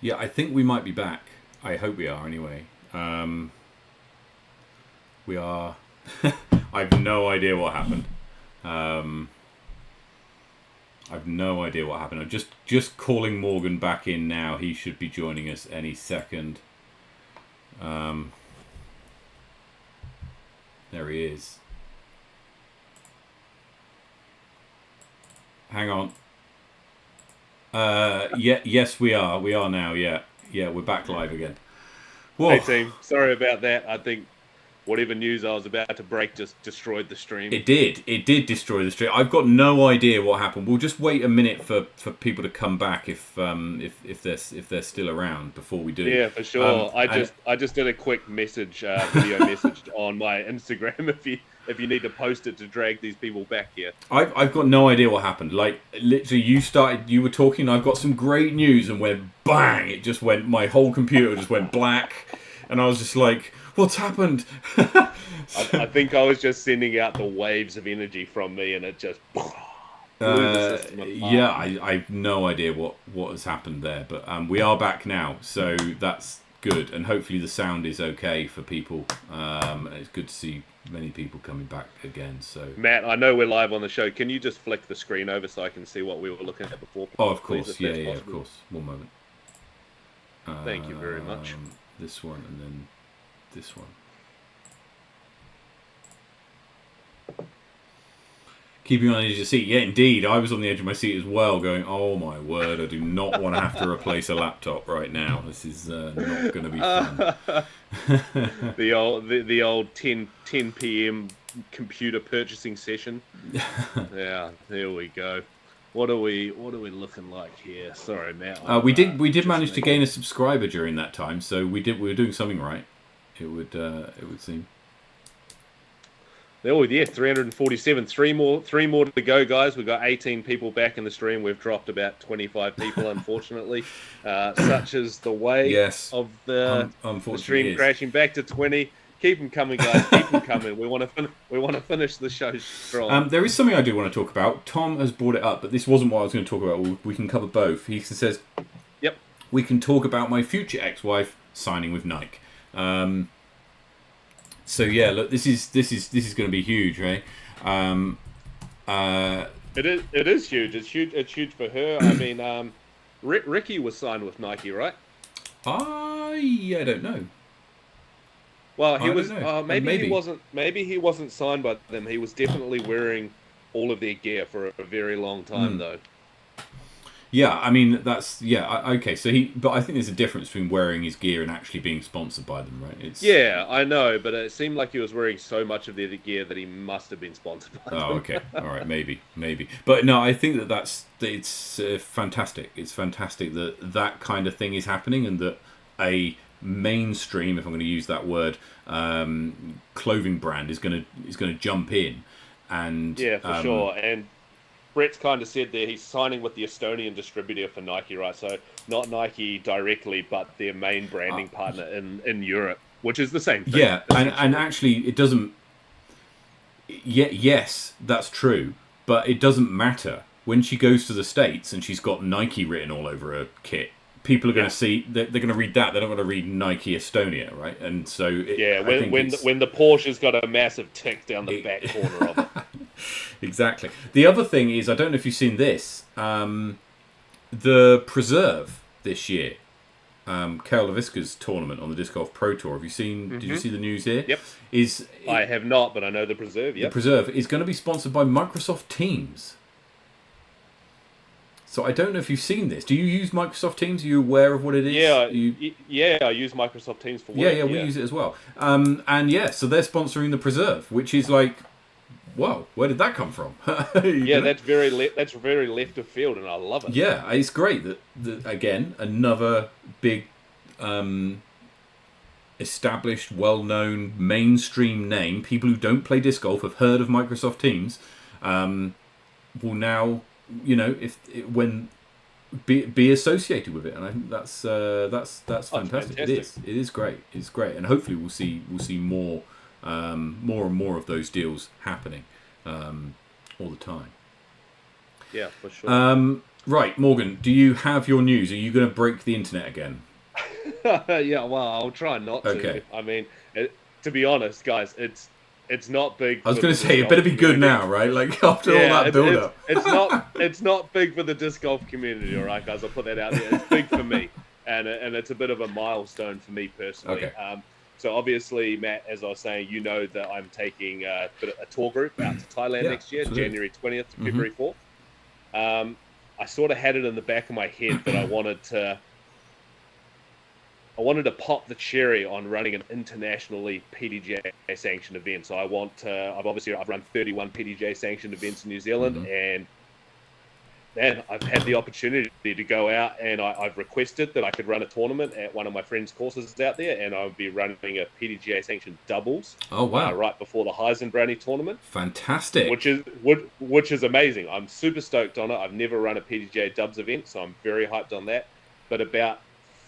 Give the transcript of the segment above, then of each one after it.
Yeah, I think we might be back. I hope we are anyway. We are. I have no idea what happened. Um, I've no idea what happened. I'm just calling Morgan back in now. He should be joining us any second. There he is. Hang on. Yes, we are. We are now. Yeah, we're back live again. Hey Whoa! team, sorry about that. I think whatever news I was about to break just destroyed the stream. It did. It did destroy the stream. I've got no idea what happened. We'll just wait a minute for people to come back if they're still around before we do. Yeah, for sure. I And just did a quick message, video message on my Instagram. If you need to post it to drag these people back here. I've got no idea what happened. Like literally, you were talking. I've got some great news, and went bang! It just went. My whole computer just went black, and I was just like, "What's happened?" I think I was just sending out the waves of energy from me, and it just blew the system apart. Yeah, I've no idea what has happened there, but we are back now, so that's good, and hopefully the sound is okay for people. It's good to see many people coming back again. So Matt, I know we're live on the show. Can you just flick the screen over so I can see what we were looking at before? oh, of please, course, if yeah, that's of possible? course. One moment. Thank you very much. This one and then this one. Keeping on the edge of the seat. Yeah, indeed. I was on the edge of my seat as well, going, "Oh my word! I do not want to have to replace a laptop right now. This is not going to be fun." the old 10 p.m. computer purchasing session. Yeah, there we go. What are we looking like here? Sorry, Matt. We did manage to gain a subscriber during that time, so we were doing something right. It would seem. Oh yeah, 347. Three more to go, guys. We've got 18 people back in the stream. We've dropped about 25 people, unfortunately. Such is the way of the stream crashing back to 20. Keep them coming, guys. Keep them coming. We want to finish the show strong. There is something I do want to talk about. Tom has brought it up, but this wasn't what I was going to talk about. We can cover both. He says, "Yep, we can talk about my future ex-wife signing with Nike." So yeah, look, this is going to be huge, right? It is huge. It's huge for her. I mean, Ricky was signed with Nike, right? I don't know. Well, he was. Maybe he wasn't. Maybe he wasn't signed by them. He was definitely wearing all of their gear for a very long time, though. Yeah, I mean okay. So but I think there's a difference between wearing his gear and actually being sponsored by them, right? Yeah, I know, but it seemed like he was wearing so much of their gear that he must have been sponsored by them. Oh, okay, all right, maybe, but no, I think it's fantastic. It's fantastic that kind of thing is happening, and that a mainstream, if I'm going to use that word, clothing brand is going to jump in, and yeah, for sure. And Brett's kind of said there he's signing with the Estonian distributor for Nike, right? So not Nike directly, but their main branding partner in Europe, which is the same thing. Yeah, and actually it doesn't. Yes, that's true, but it doesn't matter when she goes to the States and she's got Nike written all over her kit. People are going to see. They're going to read that. They're not going to read Nike Estonia, right? And so when the Porsche's got a massive tick down the back corner of it. Exactly. The other thing is, I don't know if you've seen this. The Preserve this year, Kale LaVisca's tournament on the Disc Golf Pro Tour. Have you seen? Did you see the news here? Yep. I have not, but I know the Preserve. Yep. The Preserve is going to be sponsored by Microsoft Teams. So I don't know if you've seen this. Do you use Microsoft Teams? Are you aware of what it is? Yeah, I use Microsoft Teams for work. Yeah, we use it as well. And yeah, so they're sponsoring the Preserve, which is like, whoa, where did that come from? That's very left of field, and I love it. Yeah, it's great that again, another big established, well-known, mainstream name. People who don't play disc golf have heard of Microsoft Teams. Will now, when be associated with it, and I think that's fantastic. It is great. It's great, and hopefully we'll see more and more of those deals happening all the time. Yeah, for sure. Right, Morgan, do you have your news? Are you going to break the internet again? Yeah, well, I'll try not to. Okay. I mean, to be honest, guys, it's not big I was for going the to say disc it better golf be good community. now, right? Like after all Yeah, that build-up. it's not big for the disc golf community, all right, guys. I'll put that out there. It's big for me, and it's a bit of a milestone for me personally. Okay. So obviously, Matt, as I was saying, you know that I'm taking a tour group out to Thailand next year, absolutely. January 20th to February 4th. I sort of had it in the back of my head that I wanted to pop the cherry on running an internationally PDGA sanctioned event. So I've run 31 PDGA sanctioned events in New Zealand, and man, I've had the opportunity to go out, and I've requested that I could run a tournament at one of my friends' courses out there, and I'll be running a PDGA sanctioned doubles. Oh wow! Right before the Heisen Brownie tournament. Fantastic. Which is amazing. I'm super stoked on it. I've never run a PDGA dubs event, so I'm very hyped on that. But about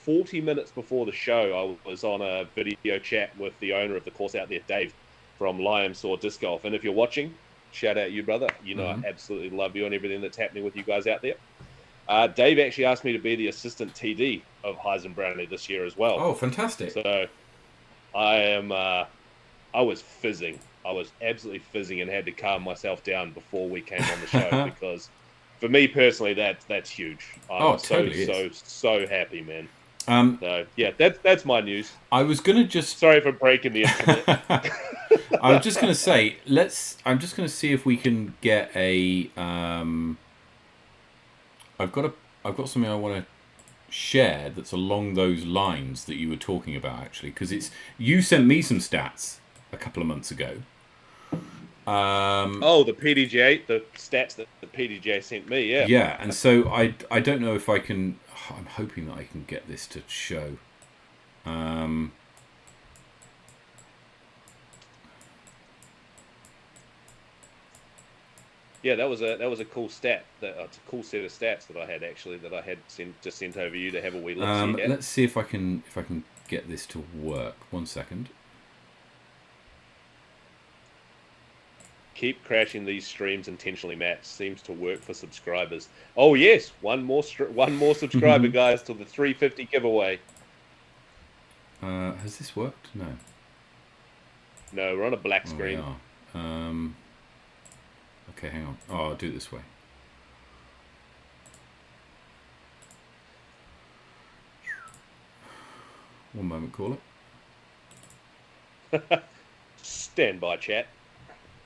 40 minutes before the show, I was on a video chat with the owner of the course out there, Dave, from Liam Saw Disc Golf. And if you're watching, shout out you, brother. You know, I absolutely love you and everything that's happening with you guys out there. Dave actually asked me to be the assistant TD of Heisen Brownie this year as well. Oh, fantastic. So I was fizzing. I was absolutely fizzing and had to calm myself down before we came on the show because for me personally, that's huge. I'm so happy, man. So yeah, that's my news. I was gonna just sorry for breaking the internet. I was just gonna say I'm just gonna see if we can get a. I've got something I want to share that's along those lines that you were talking about actually, because you sent me some stats a couple of months ago. The PDGA, the stats that the PDGA sent me, yeah. Yeah, and so I don't know if I can. I'm hoping that I can get this to show. Yeah, that was a cool stat. It's a cool set of stats that I had actually that I had sent over you to have a wee look. Let's see if I can get this to work. 1 second. Keep crashing these streams intentionally, Matt. Seems to work for subscribers. Oh yes, one more subscriber, guys, to the 350 giveaway. Has this worked? No. No, we're on a black screen. We are. Okay, hang on. Oh, I'll do it this way. One moment, caller. Stand by, chat.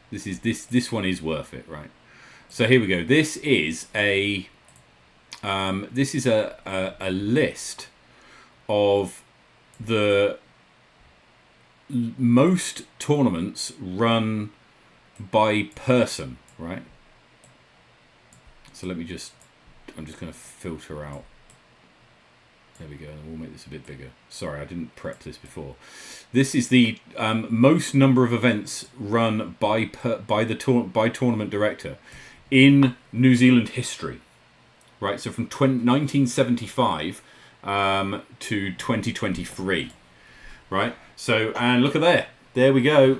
This one is worth it, right? So here we go. This is a list of the most tournaments run by person, right? So I'm just going to filter out. There we go. We'll make this a bit bigger. Sorry, I didn't prep this before. This is the most number of events run by tournament director in New Zealand history, right? So from 1975 to 2023, right? So and look at there we go.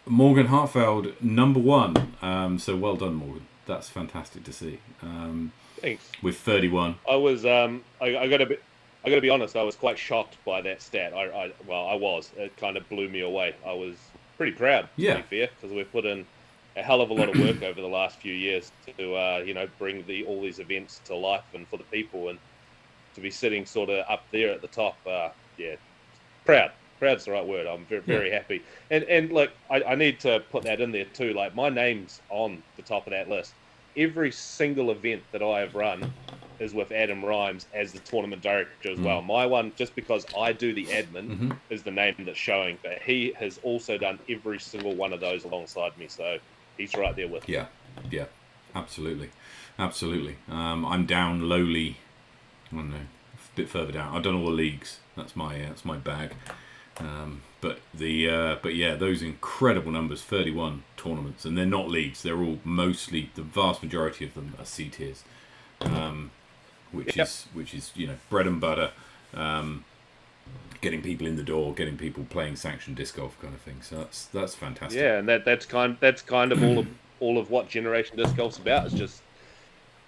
Morgan Hartfeld, number 1. So well done, Morgan. That's fantastic to see. Thanks. With 31. I was I got to be honest, I was quite shocked by that stat. I was. It kind of blew me away. I was pretty proud, to be fair, because we've put in a hell of a lot of work over the last few years to bring all these events to life and for the people, and to be sitting sort of up there at the top. Proud. Proud's the right word. I'm very, very happy. And look, I need to put that in there too. Like, my name's on the top of that list. Every single event that I have run is with Adam Rhymes as the tournament director as well. My one, just because I do the admin, is the name that's showing. But he has also done every single one of those alongside me. So he's right there with me. Yeah, absolutely. I'm down lowly. I don't know, a bit further down. I've done all the leagues. That's my bag. But yeah, those incredible numbers, 31 tournaments, and they're not leagues. They're all mostly, the vast majority of them are C tiers, which is bread and butter, getting people in the door, getting people playing sanctioned disc golf kind of thing. So that's fantastic. Yeah, and that's kind of all of what Generation Disc Golf's about. It's just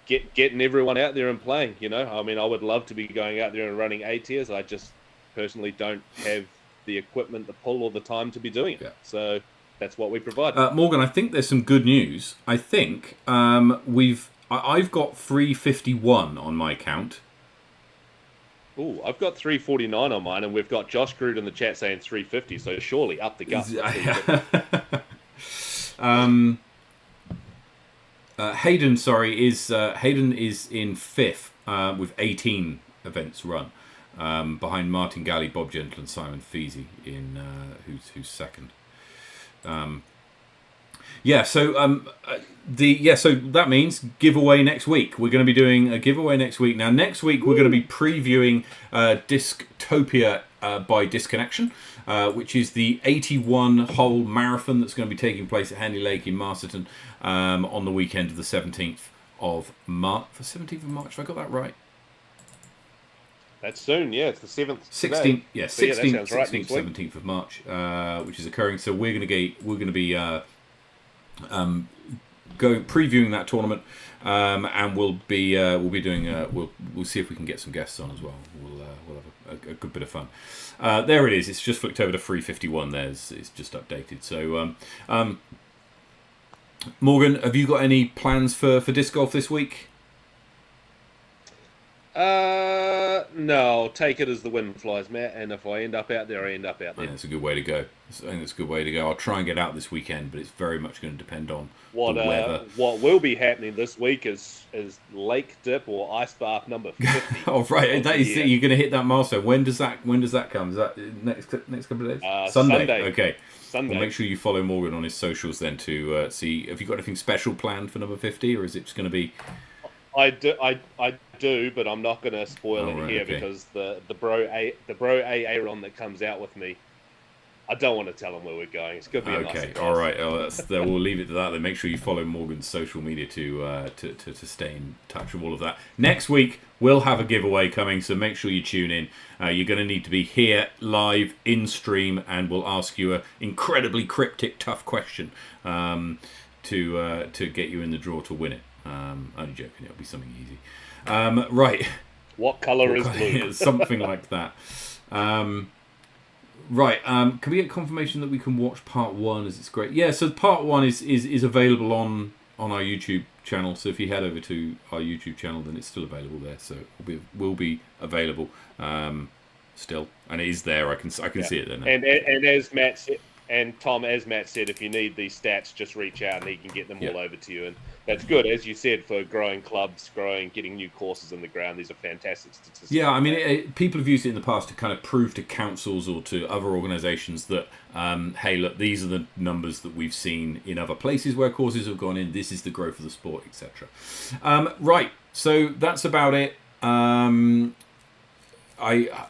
getting everyone out there and playing. I mean, I would love to be going out there and running A tiers. I just personally don't have the equipment, the pull, or the time to be doing it. Yeah. So that's what we provide. Morgan, I think there's some good news. I think I've got 351 on my account. Oh, I've got 349 on mine, and we've got Josh Crude in the chat saying 350. So surely up the gut. Hayden, Hayden is in 5th with 18 events run, behind Martin Galley, Bob Gentle, and Simon Feasy in who's 2nd. So that means giveaway next week. We're going to be doing a giveaway next week. Now, next week we're going to be previewing Disctopia by Disconnection, which is the 81-hole marathon that's going to be taking place at Henley Lake in Masterton on the weekend of the 17th of March. The 17th of March, have I got that right? That's soon, yeah. It's the 7th. 16th, yeah, 16th, 17th of March, which is occurring. So we're going to be previewing that tournament, and we'll be doing we'll see if we can get some guests on as well. We'll have a good bit of fun. There it is. It's just flicked over to 351. It's just updated. So Morgan, have you got any plans for disc golf this week? No, I'll take it as the wind flies, Matt. And if I end up out there, I end up out there. Yeah, that's a good way to go. I think that's a good way to go. I'll try and get out this weekend, but it's very much going to depend on the weather. What will be happening this week is Lake Dip or Ice Bath number 50. Oh, right. That is, you're going to hit that milestone. When does that come? Is that next couple of days? Sunday. Okay. Sunday. Well, make sure you follow Morgan on his socials then to see. Have you got anything special planned for number 50, or is it just going to be? I do, but I'm not going to spoil it here because the bro Aaron that comes out with me, I don't want to tell him where we're going. It's going to be a nice surprise. All right. We'll leave it to that. Then make sure you follow Morgan's social media to stay in touch with all of that. Next week we'll have a giveaway coming, so make sure you tune in. You're going to need to be here live in stream, and we'll ask you an incredibly cryptic, tough question to get you in the draw to win it. Only joking. It'll be something easy. Right. What colour is blue? Something like that. Right. Can we get confirmation that we can watch part 1 as it's great? Yeah, so part 1 is available on our YouTube channel. So if you head over to our YouTube channel, then it's still available there. So it will be available still. And it is there. I can see it there now. And as Matt said, and Tom, as Matt said, if you need these stats, just reach out and he can get them all over to you. And that's good, as you said, for growing clubs, getting new courses in the ground. These are fantastic statistics. Yeah, I mean, people have used it in the past to kind of prove to councils or to other organisations that, hey, look, these are the numbers that we've seen in other places where courses have gone in. This is the growth of the sport, etc. Right, so that's about it. I was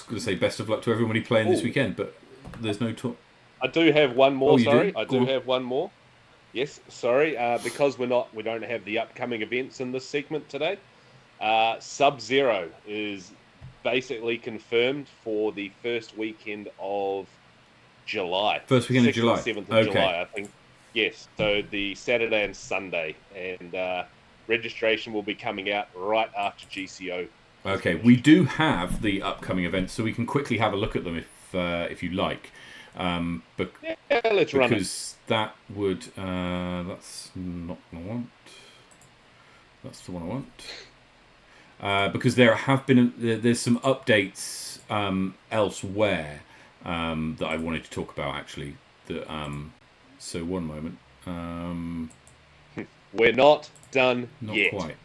going to say best of luck to everybody playing this weekend, but there's no talk. I do have one more. Sorry, I do have one more. Yes, sorry. Because we don't have the upcoming events in this segment today. Sub-Zero is basically confirmed for the first weekend of July. First weekend of July. 7th of July, I think. Yes. So the Saturday and Sunday, and registration will be coming out right after GCO. Okay, we do have the upcoming events, so we can quickly have a look at them if you like. Let's run it. Because that would that's not what I want. That's the one I want. Because there's some updates elsewhere that I wanted to talk about actually. So one moment. We're not done yet. Not quite.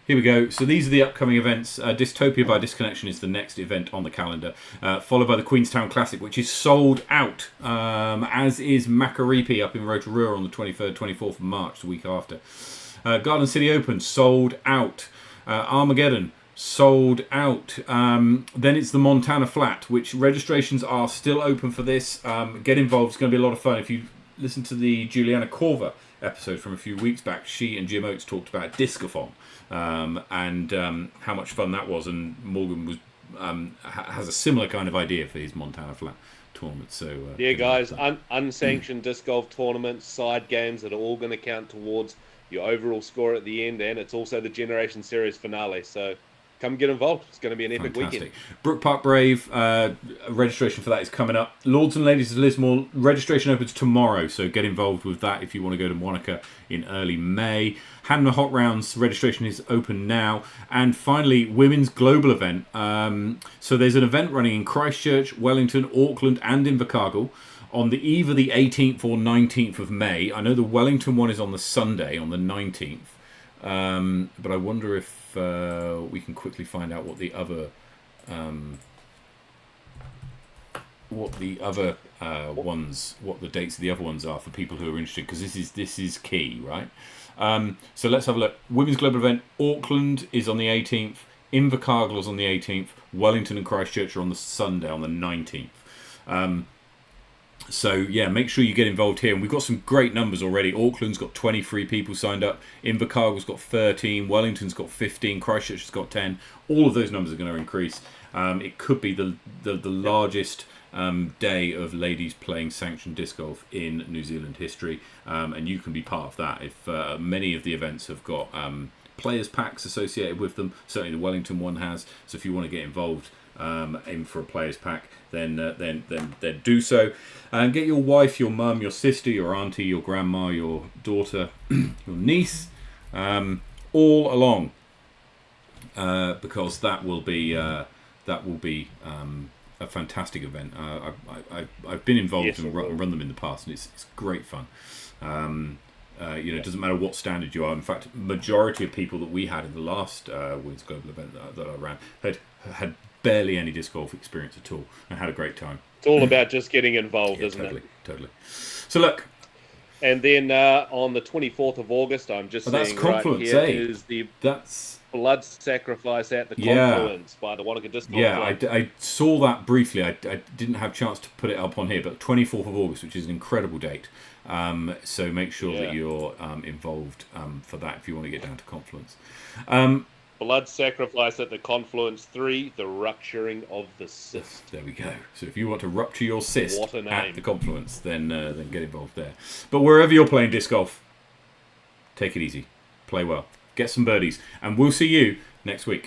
Here we go. So these are the upcoming events. Dystopia by Disconnection is the next event on the calendar, followed by the Queenstown Classic, which is sold out, as is Macaripi up in Rotorua on the 23rd, 24th of March, the week after. Garden City Open, sold out. Armageddon, sold out. Then it's the Montana Flat, which registrations are still open for this. Get involved. It's going to be a lot of fun. If you listen to the Juliana Corva episode from a few weeks back, she and Jim Oates talked about Discathon. And how much fun that was, and Morgan was has a similar kind of idea for his Montana Flat tournaments. So yeah, guys, unsanctioned disc golf tournaments, side games that are all going to count towards your overall score at the end, and it's also the Generation Series finale. So come get involved. It's going to be an epic weekend. Brook Park Brave, registration for that is coming up. Lords and Ladies of Lismore, registration opens tomorrow, so get involved with that if you want to go to Monaco in early May. Hanmer Hot Rounds registration is open now. And finally, Women's Global Event. So there's an event running in Christchurch, Wellington, Auckland and Invercargill on the either the 18th or 19th of May. I know the Wellington one is on the Sunday, on the 19th. But I wonder if we can quickly find out what the other ones, what the dates of the other ones are for people who are interested, because this is key, right? So let's have a look. Women's Global Event, Auckland is on the 18th, Invercargill is on the 18th, Wellington and Christchurch are on the Sunday on the 19th. So yeah, make sure you get involved here. And we've got some great numbers already. Auckland's got 23 people signed up. Invercargill's got 13. Wellington's got 15. Christchurch has got 10. All of those numbers are going to increase. It could be the largest day of ladies playing sanctioned disc golf in New Zealand history. And you can be part of that if many of the events have got players packs associated with them. Certainly the Wellington one has. So if you want to get involved, aim for a players pack, then do so. And get your wife, your mum, your sister, your auntie, your grandma, your daughter, your niece, all along, because that will be a fantastic event. I've been involved and run them in the past, and it's great fun. It doesn't matter what standard you are. In fact, majority of people that we had in the last Women's Global event that I ran had barely any disc golf experience at all and had a great time. It's all about just getting involved, isn't it? Totally. So look. And then on the 24th of August, I'm just seeing right here, is the blood sacrifice at the Confluence by the Wanaka Disc Golf Club. I saw that briefly. I didn't have a chance to put it up on here, but 24th of August, which is an incredible date. So make sure that you're involved for that if you want to get down to Confluence. Blood sacrifice at the Confluence 3, the rupturing of the cyst. There we go. So if you want to rupture your cyst at the Confluence, then get involved there. But wherever you're playing disc golf, take it easy. Play well. Get some birdies. And we'll see you next week.